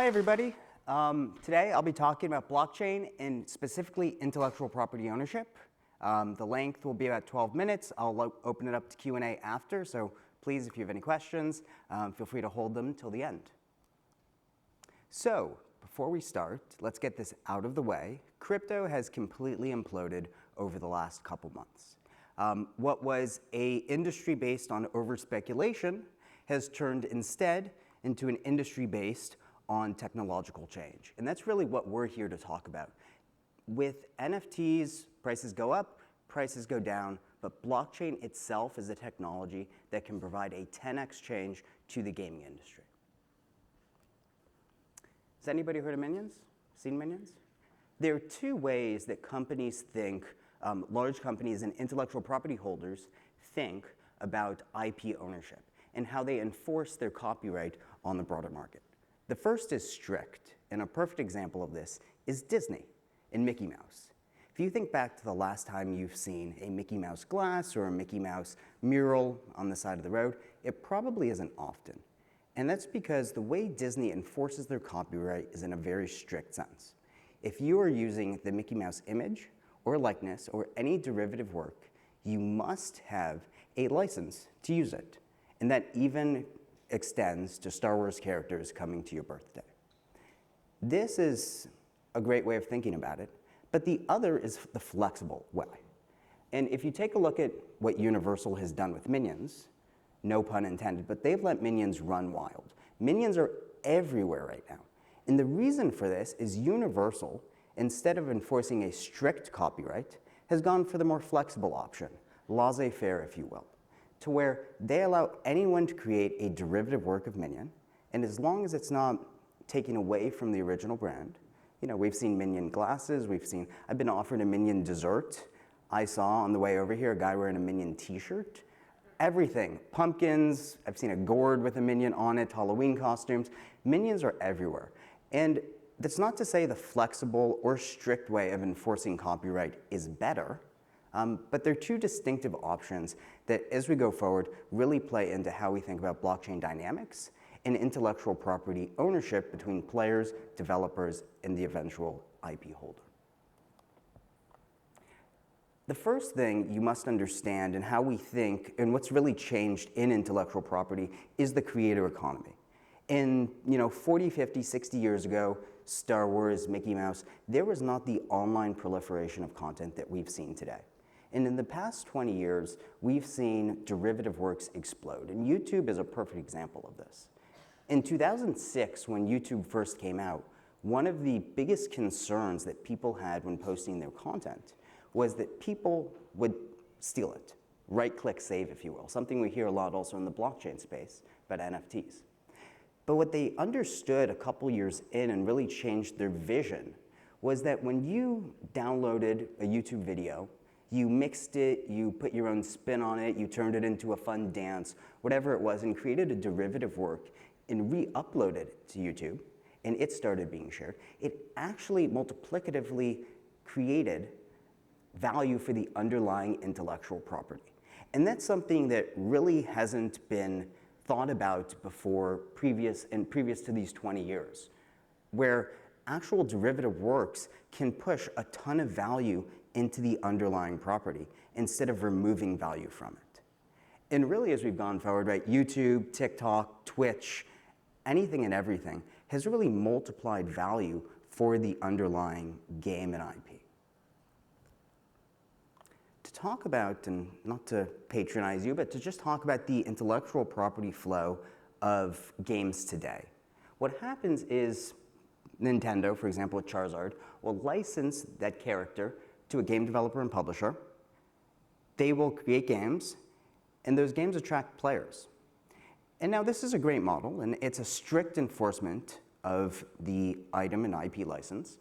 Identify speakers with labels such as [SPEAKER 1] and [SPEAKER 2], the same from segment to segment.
[SPEAKER 1] everybody. Today I'll be talking about blockchain and specifically intellectual property ownership. The length will be about 12 minutes. I'll open it up to Q&A after, so please, if you have any questions, feel free to hold them till the end. So, before we start, let's get this out of the way. Crypto has completely imploded over the last couple months. What was an industry based on over-speculation has turned instead into an industry based on technological change. And that's really what we're here to talk about. With NFTs, prices go up, prices go down, but blockchain itself is a technology that can provide a 10x change to the gaming industry. Has anybody heard of minions? Seen minions? There are two ways that companies think, large companies and intellectual property holders think about IP ownership and how they enforce their copyright on the broader market. The first is strict, and a perfect example of this is Disney and Mickey Mouse. If you think back to the last time you've seen a Mickey Mouse glass or a Mickey Mouse mural on the side of the road, it probably isn't often. And that's because the way Disney enforces their copyright is in a very strict sense. If you are using the Mickey Mouse image or likeness or any derivative work, you must have a license to use it. And that even extends to Star Wars characters coming to your birthday. This is a great way of thinking about it, but the other is the flexible way. And if you take a look at what Universal has done with Minions, no pun intended, but they've let Minions run wild. Minions are everywhere right now. And the reason for this is Universal, instead of enforcing a strict copyright, has gone for the more flexible option, laissez-faire, if you will, to where they allow anyone to create a derivative work of Minion, and as long as it's not taken away from the original brand, we've seen Minion glasses, I've been offered a Minion dessert. I saw on the way over here a guy wearing a Minion t-shirt. Everything, pumpkins, I've seen a gourd with a Minion on it, Halloween costumes. Minions are everywhere. And that's not to say the flexible or strict way of enforcing copyright is better, but they're two distinctive options that, as we go forward, really play into how we think about blockchain dynamics and intellectual property ownership between players, developers, and the eventual IP holder. The first thing you must understand in how we think and what's really changed in intellectual property is the creator economy. In 40, 50, 60 years ago, Star Wars, Mickey Mouse, there was not the online proliferation of content that we've seen today. And in the past 20 years, we've seen derivative works explode. And YouTube is a perfect example of this. In 2006, when YouTube first came out, one of the biggest concerns that people had when posting their content was that people would steal it. Right-click save, if you will. Something we hear a lot also in the blockchain space about NFTs. But what they understood a couple years in and really changed their vision was that when you downloaded a YouTube video, you mixed it, you put your own spin on it, you turned it into a fun dance, whatever it was, and created a derivative work and re-uploaded it to YouTube, and it started being shared, it actually multiplicatively created value for the underlying intellectual property. And that's something that really hasn't been thought about before previous to these 20 years, where actual derivative works can push a ton of value into the underlying property instead of removing value from it. And really, as we've gone forward, right, YouTube, TikTok, Twitch, anything and everything has really multiplied value for the underlying game and IP. To talk about, and not to patronize you, but to just talk about the intellectual property flow of games today. What happens is Nintendo, for example, with Charizard, will license that character to a game developer and publisher. They will create games, and those games attract players. And now this is a great model, and it's a strict enforcement of the item and IP license.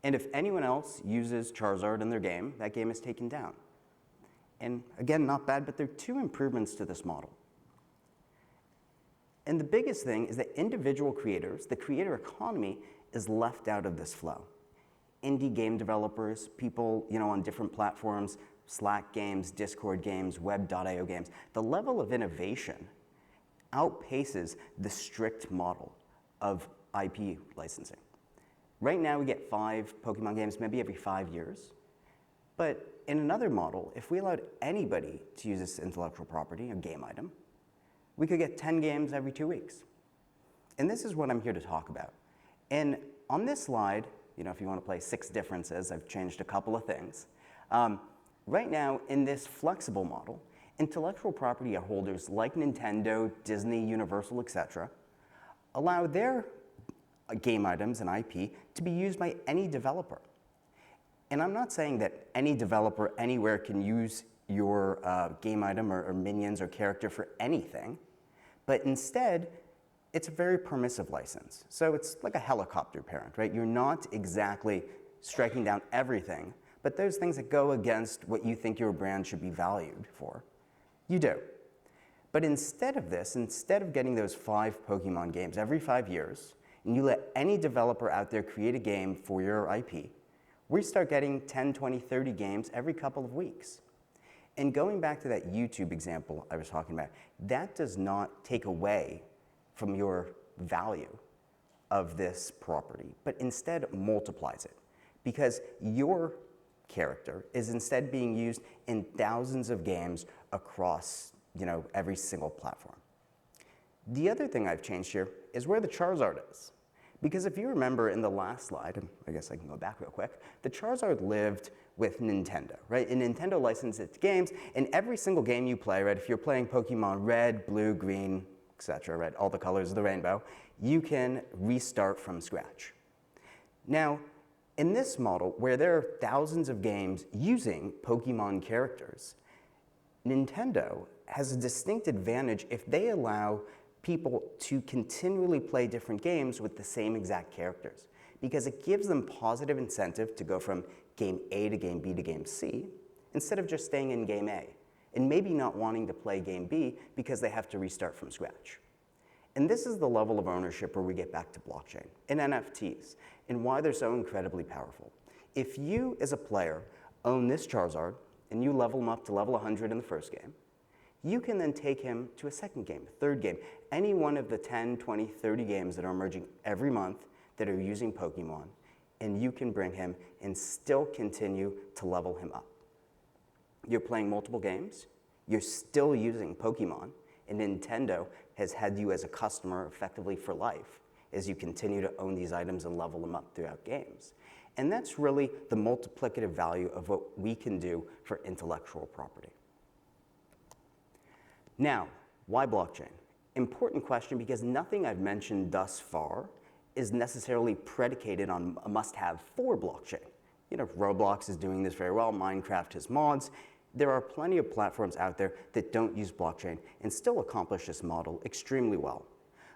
[SPEAKER 1] And if anyone else uses Charizard in their game, that game is taken down. And again, not bad, but there are two improvements to this model. And the biggest thing is that individual creators, the creator economy, is left out of this flow. Indie game developers, people on different platforms, Slack games, Discord games, Web.io games, the level of innovation outpaces the strict model of IP licensing. Right now, we get 5 Pokemon games maybe every 5 years. But in another model, if we allowed anybody to use this intellectual property, a game item, we could get 10 games every 2 weeks. And this is what I'm here to talk about. And on this slide, if you want to play 6 differences, I've changed a couple of things. Right now, in this flexible model, intellectual property holders like Nintendo, Disney, Universal, etc., allow their game items and IP to be used by any developer. And I'm not saying that any developer anywhere can use your game item or minions or character for anything, but instead, it's a very permissive license. So it's like a helicopter parent, right? You're not exactly striking down everything, but there's things that go against what you think your brand should be valued for. You do. But instead of this, instead of getting those 5 Pokemon games every 5 years, and you let any developer out there create a game for your IP, we start getting 10, 20, 30 games every couple of weeks. And going back to that YouTube example I was talking about, that does not take away from your value of this property, but instead multiplies it. Because your character is instead being used in thousands of games across every single platform. The other thing I've changed here is where the Charizard is. Because if you remember in the last slide, and I guess I can go back real quick, the Charizard lived with Nintendo, right? And Nintendo licensed its games, and every single game you play, right, if you're playing Pokemon Red, Blue, Green, etc., right, all the colors of the rainbow, you can restart from scratch. Now, in this model, where there are thousands of games using Pokemon characters, Nintendo has a distinct advantage if they allow people to continually play different games with the same exact characters, because it gives them positive incentive to go from game A to game B to game C, instead of just staying in game A, and maybe not wanting to play game B because they have to restart from scratch. And this is the level of ownership where we get back to blockchain and NFTs, and why they're so incredibly powerful. If you, as a player, own this Charizard, and you level him up to level 100 in the first game, you can then take him to a second game, a third game, any one of the 10, 20, 30 games that are emerging every month that are using Pokemon, and you can bring him and still continue to level him up. You're playing multiple games, you're still using Pokemon, and Nintendo has had you as a customer effectively for life as you continue to own these items and level them up throughout games. And that's really the multiplicative value of what we can do for intellectual property. Now, why blockchain? Important question, because nothing I've mentioned thus far is necessarily predicated on a must-have for blockchain. Roblox is doing this very well, Minecraft has mods. There are plenty of platforms out there that don't use blockchain and still accomplish this model extremely well.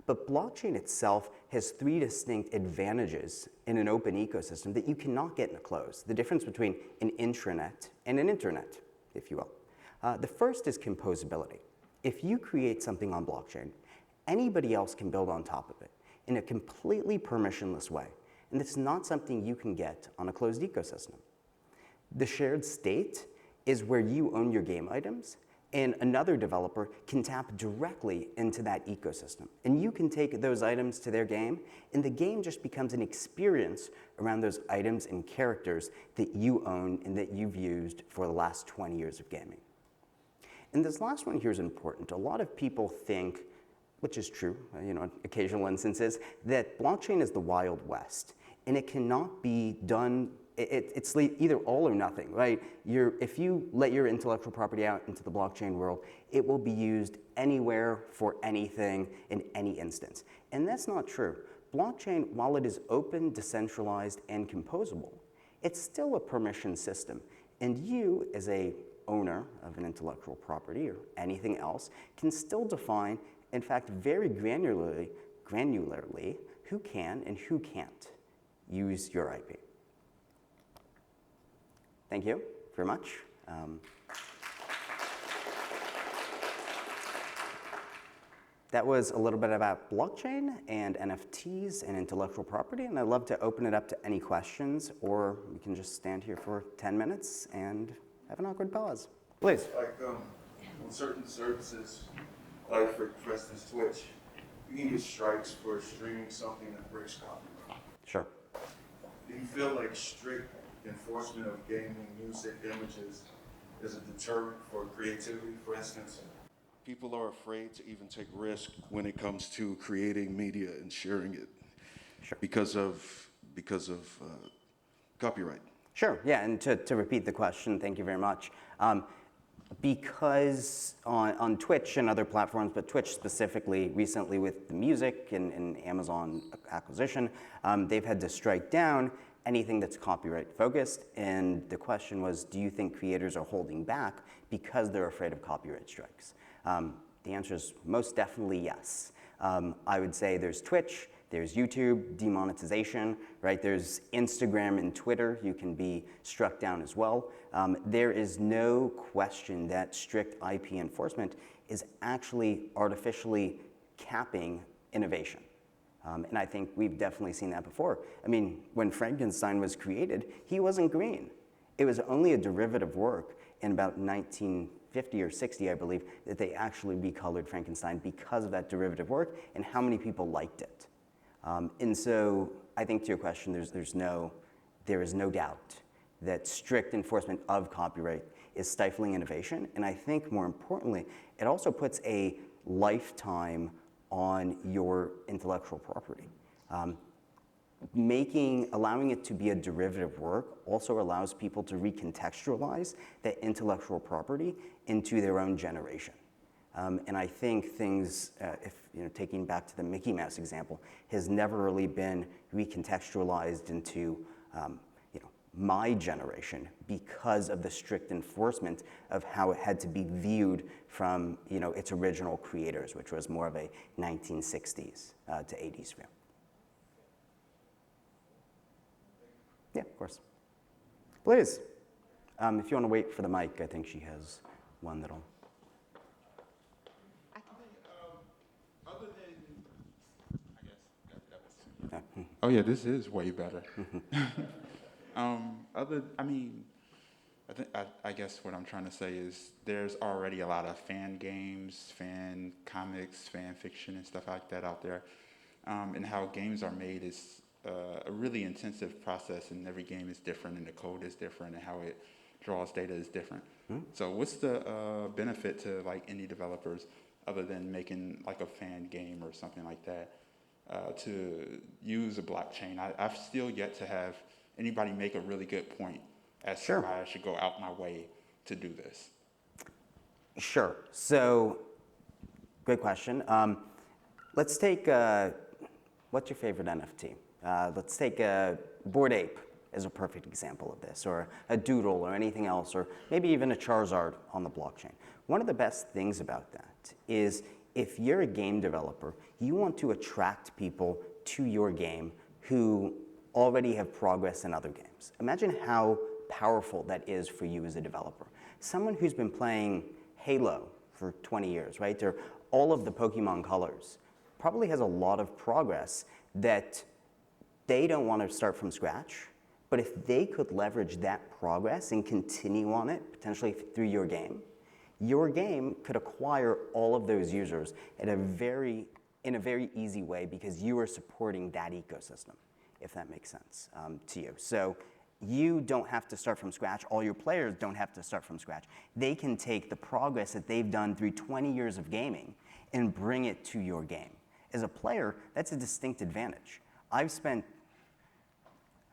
[SPEAKER 1] But blockchain itself has 3 distinct advantages in an open ecosystem that you cannot get in a closed. The difference between an intranet and an internet, if you will. The first is composability. If you create something on blockchain, anybody else can build on top of it in a completely permissionless way. And it's not something you can get on a closed ecosystem. The shared state is where you own your game items, and another developer can tap directly into that ecosystem. And you can take those items to their game, and the game just becomes an experience around those items and characters that you own and that you've used for the last 20 years of gaming. And this last one here is important. A lot of people think, which is true, occasional instances, that blockchain is the Wild West, and it cannot be done. It's either all or nothing, right? If you let your intellectual property out into the blockchain world, it will be used anywhere for anything in any instance. And that's not true. Blockchain, while it is open, decentralized, and composable, it's still a permission system. And you, as a owner of an intellectual property or anything else, can still define, in fact, very granularly, who can and who can't use your IP. Thank you very much. That was a little bit about blockchain and NFTs and intellectual property, and I'd love to open it up to any questions, or we can just stand here for 10 minutes and have an awkward pause. Please.
[SPEAKER 2] Like on certain services, like for instance Twitch, you can get strikes for streaming something that breaks copyright.
[SPEAKER 1] Sure.
[SPEAKER 2] Do you feel like strict enforcement of gaming, music, images is a deterrent for creativity, for instance? People are afraid to even take risk when it comes to creating media and sharing it.
[SPEAKER 1] Sure.
[SPEAKER 2] Because of copyright.
[SPEAKER 1] Sure, yeah, and to repeat the question, thank you very much. Because on Twitch and other platforms, but Twitch specifically recently with the music and Amazon acquisition, they've had to strike down anything that's copyright focused. And the question was, do you think creators are holding back because they're afraid of copyright strikes? The answer is most definitely yes. I would say there's Twitch, there's YouTube, demonetization, right? There's Instagram and Twitter, you can be struck down as well. There is no question that strict IP enforcement is actually artificially capping innovation. And I think we've definitely seen that before. I mean, when Frankenstein was created, he wasn't green. It was only a derivative work in about 1950 or 60, I believe, that they actually recolored Frankenstein because of that derivative work and how many people liked it. And so I think to your question, there is no doubt that strict enforcement of copyright is stifling innovation. And I think more importantly, it also puts a lifetime on your intellectual property. Allowing it to be a derivative work also allows people to recontextualize that intellectual property into their own generation. And I think things, taking back to the Mickey Mouse example, has never really been recontextualized into my generation because of the strict enforcement of how it had to be viewed from its original creators, which was more of a 1960s to 80s view. Yeah, of course. Please, if you want to wait for the mic, I think she has one that'll.
[SPEAKER 3] Oh yeah, this is way better. I guess what I'm trying to say is there's already a lot of fan games, fan comics, fan fiction, and stuff like that out there. And how games are made is a really intensive process, and every game is different, and the code is different, and how it draws data is different. So what's the benefit to like indie developers other than making like a fan game or something like that? To use a blockchain. I've still yet to have anybody make a really good point as to why I should go out my way to do this.
[SPEAKER 1] Sure. So, great question. Let's take, what's your favorite NFT? Let's take a Bored Ape as a perfect example of this, or a Doodle or anything else, or maybe even a Charizard on the blockchain. One of the best things about that is if you're a game developer, you want to attract people to your game who already have progress in other games. Imagine how powerful that is for you as a developer. Someone who's been playing Halo for 20 years, right, or all of the Pokemon colors, probably has a lot of progress that they don't want to start from scratch, but if they could leverage that progress and continue on it, potentially through your game could acquire all of those users in a very easy way because you are supporting that ecosystem, if that makes sense to you. So you don't have to start from scratch. All your players don't have to start from scratch. They can take the progress that they've done through 20 years of gaming and bring it to your game. As a player, that's a distinct advantage. I've spent,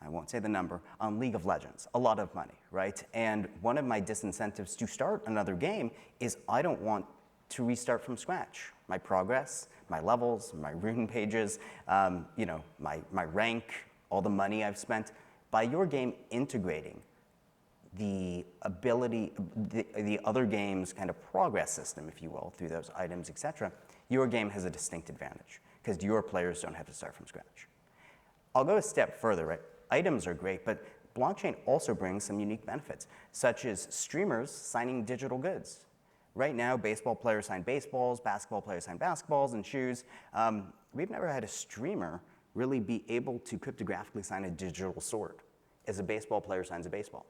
[SPEAKER 1] I won't say the number, on League of Legends, a lot of money, right? And one of my disincentives to start another game is I don't want to restart from scratch. My progress, my levels, my rune pages, my rank, all the money I've spent. By your game integrating the ability, the other game's kind of progress system, if you will, through those items, etc., your game has a distinct advantage because your players don't have to start from scratch. I'll go a step further, right? Items are great, but blockchain also brings some unique benefits, such as streamers signing digital goods. Right now, baseball players sign baseballs, basketball players sign basketballs and shoes. We've never had a streamer really be able to cryptographically sign a digital sword as a baseball player signs a baseball.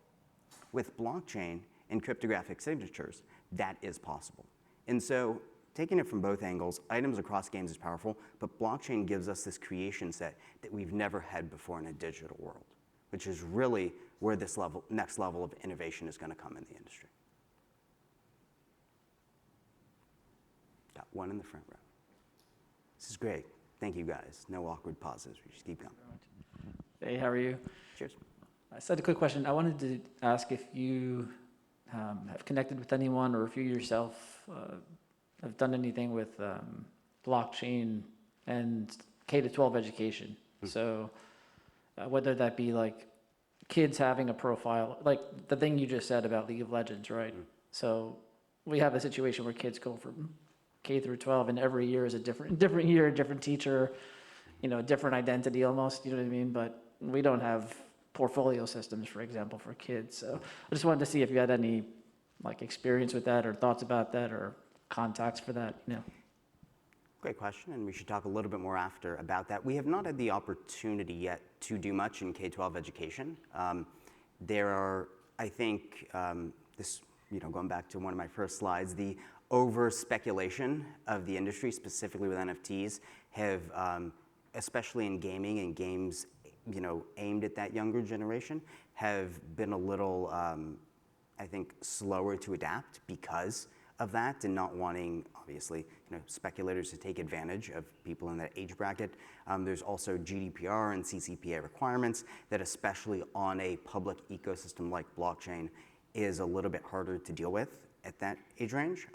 [SPEAKER 1] With blockchain and cryptographic signatures, that is possible. And so taking it from both angles, items across games is powerful, but blockchain gives us this creation set that we've never had before in a digital world, which is really where this next level of innovation is going to come in the industry. Got one in the front row. This is great. Thank you, guys. No awkward pauses. We just keep going.
[SPEAKER 4] Hey, how are you?
[SPEAKER 1] Cheers.
[SPEAKER 4] I just had a quick question. I wanted to ask if you have connected with anyone, or if you yourself have done anything with blockchain and K-12 education. So whether that be like kids having a profile, like the thing you just said about League of Legends, right? So we have a situation where kids go from K through 12, and every year is a different year, a different teacher, different identity almost, you know what I mean? But we don't have portfolio systems, for example, for kids. So I just wanted to see if you had any like experience with that, or thoughts about that, or contacts for that,
[SPEAKER 1] Great question, and we should talk a little bit more after about that. We have not had the opportunity yet to do much in K-12 education. There are, I think, going back to one of my first slides, the over-speculation of the industry, specifically with NFTs, have, especially in gaming and games, aimed at that younger generation, have been a little, I think, slower to adapt because of that, and not wanting, obviously, speculators to take advantage of people in that age bracket. There's also GDPR and CCPA requirements that, especially on a public ecosystem like blockchain, is a little bit harder to deal with at that age range.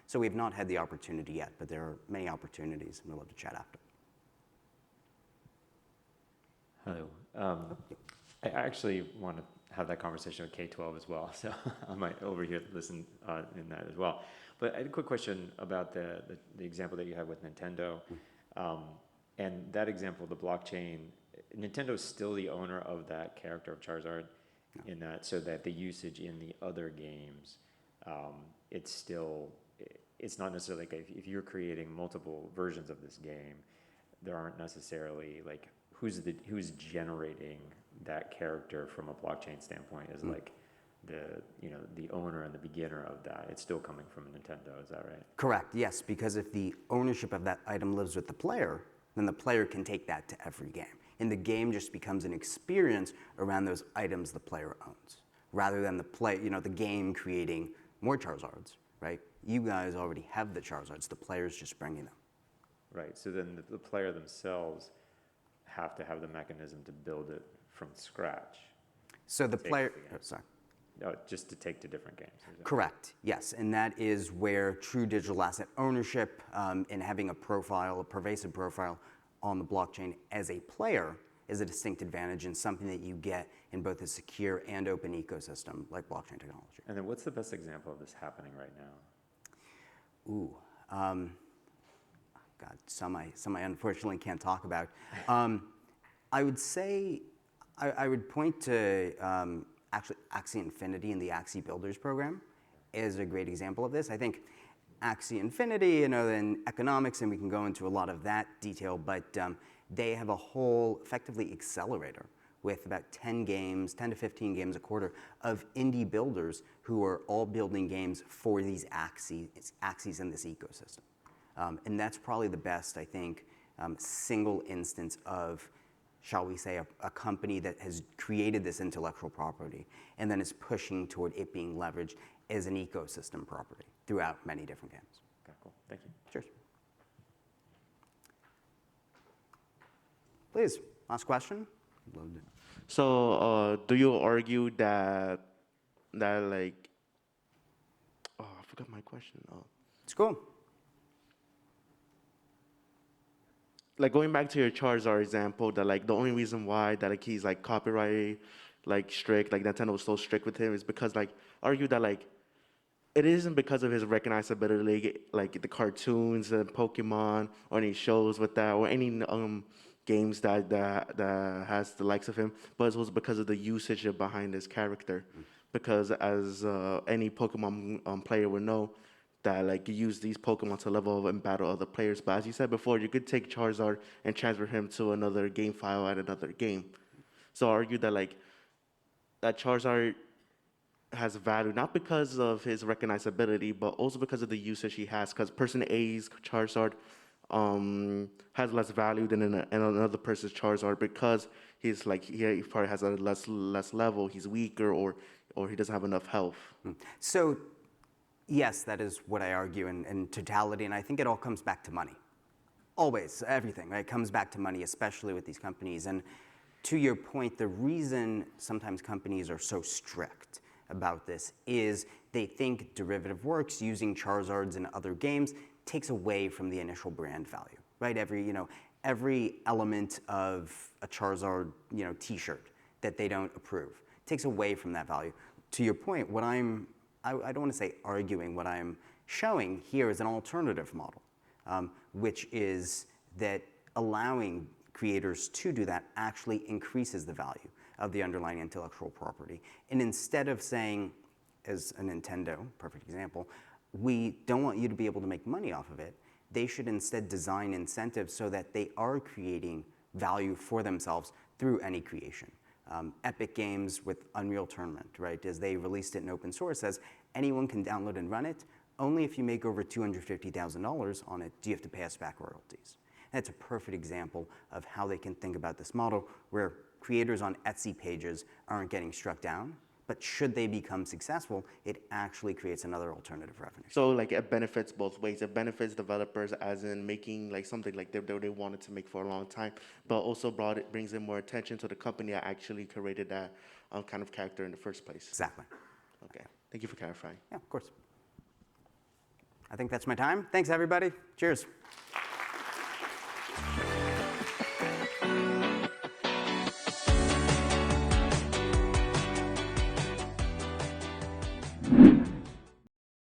[SPEAKER 1] So we've not had the opportunity yet, but there are many opportunities, and we'd love to chat after.
[SPEAKER 5] Hello. I actually want to have that conversation with K-12 as well, so I might over here listen in that as well. But I had a quick question about the example that you had with Nintendo. And that example, the blockchain, Nintendo is still the owner of that character of Charizard, in that, so that the usage in the other games, it's not necessarily like if you're creating multiple versions of this game, there aren't necessarily like who's generating that character from a blockchain standpoint is like the owner and the beginner of that. It's still coming from Nintendo, is that right?
[SPEAKER 1] Correct, yes, because if the ownership of that item lives with the player, then the player can take that to every game. And the game just becomes an experience around those items the player owns, rather than the game creating more Charizards, right? You guys already have the Charizards, the player's just bringing them.
[SPEAKER 5] Right, so then the player themselves have to have the mechanism to build it from scratch.
[SPEAKER 1] So the player,
[SPEAKER 5] Just to take to different games.
[SPEAKER 1] Correct, yes, and that is where true digital asset ownership and having a pervasive profile on the blockchain as a player is a distinct advantage, and something that you get in both a secure and open ecosystem like blockchain technology.
[SPEAKER 5] And then what's the best example of this happening right now?
[SPEAKER 1] Ooh, God, some I unfortunately can't talk about. I would say, I would point to actually Axie Infinity and the Axie Builders program is a great example of this. I think Axie Infinity, in economics, and we can go into a lot of that detail, but they have a whole, effectively, accelerator with about 10 to 15 games a quarter of indie builders who are all building games for these Axies in this ecosystem. And that's probably the best, I think, single instance of, shall we say, a company that has created this intellectual property and then is pushing toward it being leveraged as an ecosystem property throughout many different games.
[SPEAKER 5] Okay, cool. Thank you.
[SPEAKER 1] Cheers. Please, last question.
[SPEAKER 6] So, do you argue that like, I forgot my question.
[SPEAKER 1] It's cool.
[SPEAKER 6] Like going back to your Charizard example, that like the only reason why that like he's like copyright like strict, like Nintendo was so strict with him, is because like argue that like it isn't because of his recognizability, like the cartoons and Pokemon or any shows with that or any games that has the likes of him, but it was because of the usage behind his character. Because as any Pokemon player would know, that like you use these Pokemon to level up and battle other players. But as you said before, you could take Charizard and transfer him to another game file at another game. So argue that like that Charizard has value, not because of his recognizability, but also because of the usage he has. Because person A's Charizard has less value than another person's Charizard because he's like he probably has a less level, he's weaker, or he doesn't have enough health.
[SPEAKER 1] So, yes, that is what I argue in totality, and I think it all comes back to money. Always, everything, right, comes back to money, especially with these companies. And to your point, the reason sometimes companies are so strict about this is they think derivative works using Charizards in other games takes away from the initial brand value, right? Every element of a Charizard, T-shirt that they don't approve takes away from that value. To your point, I don't want to say arguing, what I'm showing here is an alternative model, which is that allowing creators to do that actually increases the value of the underlying intellectual property. And instead of saying, as a Nintendo, perfect example, we don't want you to be able to make money off of it, they should instead design incentives so that they are creating value for themselves through any creation. Epic Games with Unreal Tournament, right, as they released it in open source, says anyone can download and run it. Only if you make over $250,000 on it do you have to pay us back royalties. That's a perfect example of how they can think about this model where creators on Etsy pages aren't getting struck down, but should they become successful, it actually creates another alternative revenue.
[SPEAKER 6] So like it benefits both ways. It benefits developers as in making like something like they wanted to make for a long time, but also brings in more attention to the company that actually created that kind of character in the first place.
[SPEAKER 1] Exactly.
[SPEAKER 6] Okay, thank you for clarifying.
[SPEAKER 1] Yeah, of course. I think that's my time. Thanks, everybody. Cheers.